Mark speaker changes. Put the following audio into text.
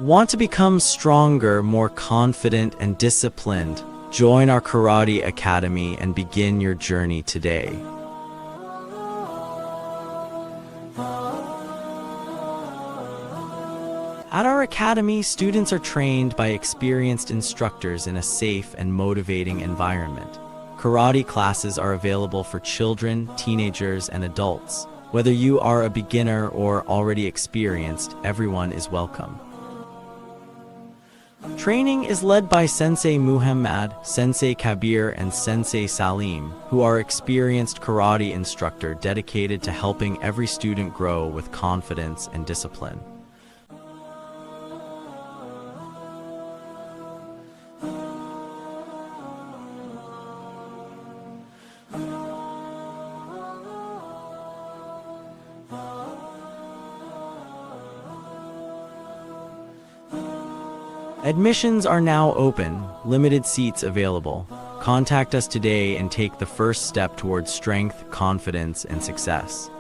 Speaker 1: Want to become stronger, more confident, and disciplined? Join our Karate Academy and begin your journey today. At our academy, students are trained by experienced instructors in a safe and motivating environment. Karate classes are available for children, teenagers, and adults. Whether you are a beginner or already experienced, everyone is welcome. Training is led by Sensei Muhammad, Sensei Kabir, and Sensei Salim, who are experienced karate instructor dedicated to helping every student grow with confidence and discipline. Admissions are now open, limited seats available. Contact us today and take the first step towards strength, confidence, and success.